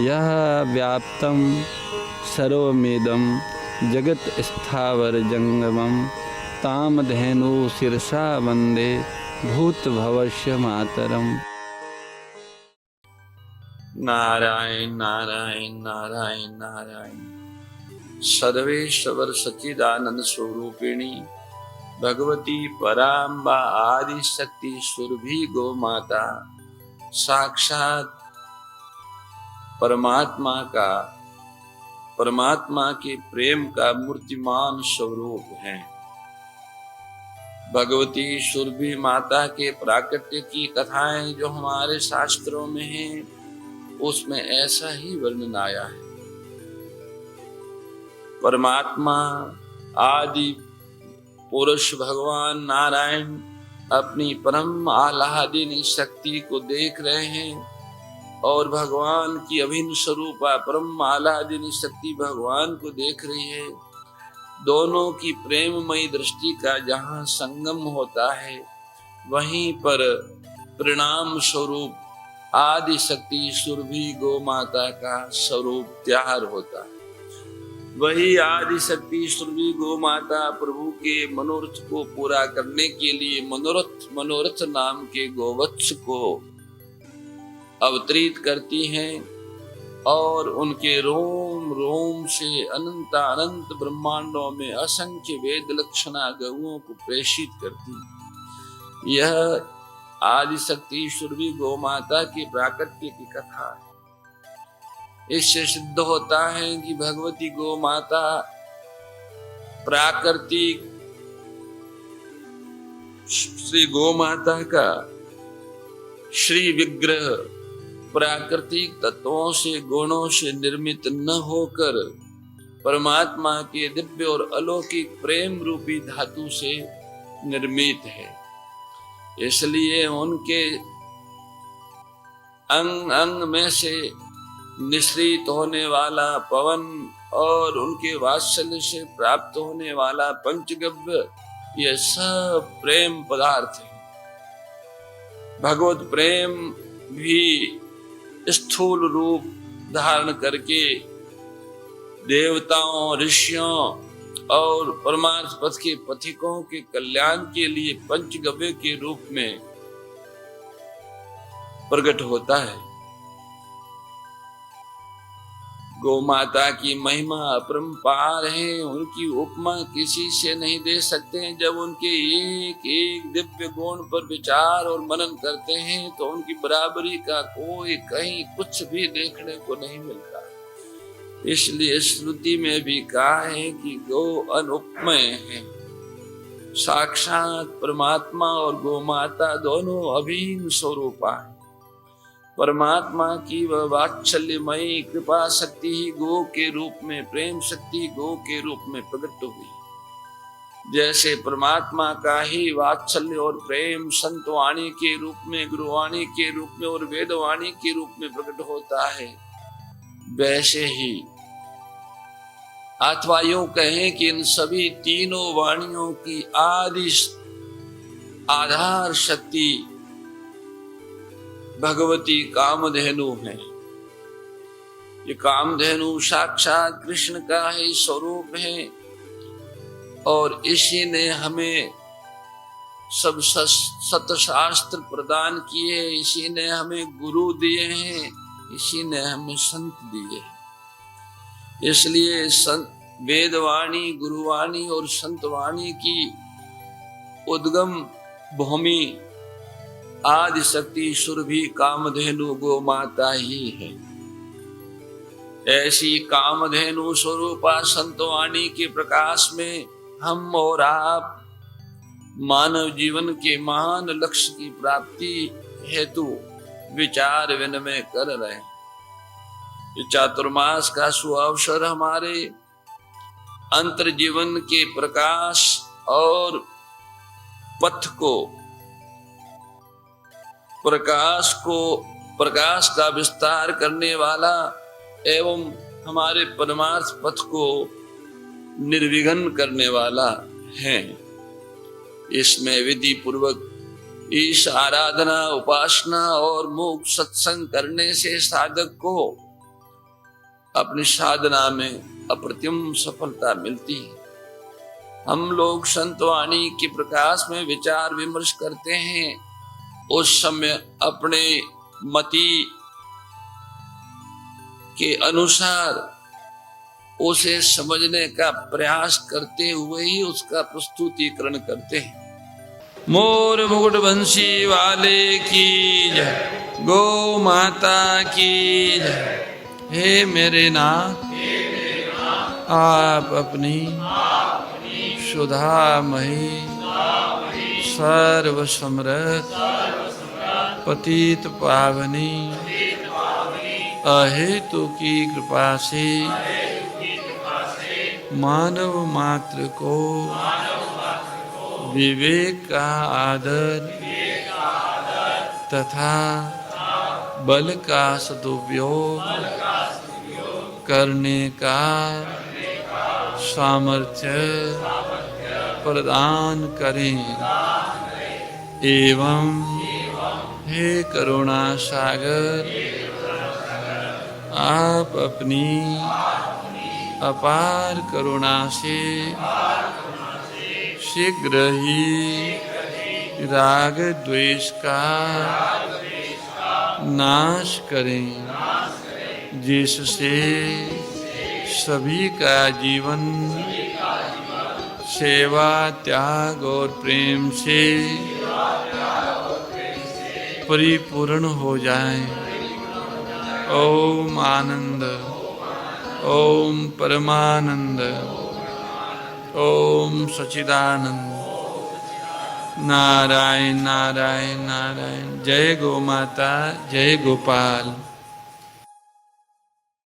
यह व्याप्तं सर्वमिदं जगत् स्थावर जंगमं तामधेनु शिरसा वंदे भूतभवस्य मातरम। नारायण नारायण नारायण नारायण। सर्वेश्वर सच्चिदानंद स्वरूपिणी भगवती पराम्बा आदि शक्ति सुरभि गो माता साक्षात परमात्मा के प्रेम का मूर्तिमान स्वरूप है। भगवती सुरभि माता के प्राकट्य की कथाएं जो हमारे शास्त्रों में हैं, उसमें ऐसा ही वर्णन आया है। परमात्मा आदि पुरुष भगवान नारायण अपनी परम आह्लादिनी शक्ति को देख रहे हैं और भगवान की अभिन्न स्वरूपा परम आह्लादिनी शक्ति भगवान को देख रही है। दोनों की प्रेममयी दृष्टि का जहाँ संगम होता है, वहीं पर परिणाम स्वरूप आदि शक्ति सुरभि गो माता का स्वरूप तैयार होता है। वही आदि शक्ति सुरभि गो माता प्रभु के मनोरथ को पूरा करने के लिए मनोरथ नाम के गोवत्स को अवतरित करती हैं और उनके रोम रोम से अनंत ब्रह्मांडों में असंख्य वेद लक्षणा गौओं को प्रेषित करती। यह आदि शक्ति सुरभि गो माता की प्राकट्य की कथा है। इससे सिद्ध होता है कि भगवती गो माता प्राकृतिक श्री गो माता का श्री विग्रह प्राकृतिक तत्वों से गुणों से निर्मित न होकर परमात्मा के दिव्य और अलौकिक प्रेम रूपी धातु से निर्मित है। इसलिए उनके अंग अंग में से निश्रित होने वाला पवन और उनके वात्सल्य से प्राप्त होने वाला पंचगव्य, ये सब प्रेम पदार्थ है। भगवत प्रेम भी स्थूल रूप धारण करके देवताओं, ऋषियों और परमार्थ पथ के पथिकों के कल्याण के लिए पंचगव्य के रूप में प्रकट होता है। गौ माता की महिमा अपरंपार है, उनकी उपमा किसी से नहीं दे सकते। जब उनके एक एक दिव्य गुण पर विचार और मनन करते हैं तो उनकी बराबरी का कोई कहीं कुछ भी देखने को नहीं मिलता। इसलिए श्रुति में भी कहा है कि गौ अनुपमेय है। साक्षात परमात्मा और गौ माता दोनों अभिन्न स्वरूपा है। परमात्मा की वह वात्सल्यमयी कृपा शक्ति ही गो के रूप में, प्रेम शक्ति गो के रूप में प्रकट हुई। जैसे परमात्मा का ही वात्सल्य और प्रेम संतवाणी के रूप में, गुरुवाणी के रूप में और वेदवाणी के रूप में प्रकट होता है, वैसे ही अथवा यूं कहें कि इन सभी तीनों वाणियों की आदि आधार शक्ति भगवती कामधेनु है। ये कामधेनु साक्षात कृष्ण का ही स्वरूप है और इसी ने हमें सब सतशास्त्र प्रदान किए, इसी ने हमें गुरु दिए हैं, इसी ने हमें संत दिए हैं। इसलिए वेदवाणी, गुरुवाणी और संतवाणी की उद्गम भूमि आदि शक्ति सुरभि कामधेनु गो माता ही है। ऐसी कामधेनु स्वरूपा संतवाणी के प्रकाश में हम और आप मानव जीवन के महान लक्ष्य की प्राप्ति हेतु विचार विनिमय कर रहे हैं। ये चातुर्मास का सुअवसर हमारे अंतर जीवन के प्रकाश और पथ को, प्रकाश का विस्तार करने वाला एवं हमारे परमार्थ पथ को निर्विघ्न करने वाला है। इसमें विधि पूर्वक इस आराधना, उपासना और मोक्ष सत्संग करने से साधक को अपनी साधना में अप्रतिम सफलता मिलती है। हम लोग संतवाणी के प्रकाश में विचार विमर्श करते हैं, उस समय अपने मति के अनुसार उसे समझने का प्रयास करते हुए ही उसका प्रस्तुतिकरण करते हैं। मोर मुकुट बंसी वाले की जय, गौ माता की जय। हे मेरे नाथ, आप अपनी सुधामयी सर्व समृद्ध पतित पावनी अहेतु की कृपा से मानव मात्र को विवेक का आदर तथा बल का सदुपयोग करने का सामर्थ्य प्रदान करें एवं हे करुणा सागर, आप अपनी अपार करुणा से शीघ्र ही राग द्वेष का नाश करें, जिससे सभी का जीवन सेवा, त्याग और प्रेम से परिपूर्ण हो जाए। ओम आनंद, ओम परमानंद, ओम सच्चिदानंद। नारायण नारायण नारायण। जय गो माता, जय गोपाल।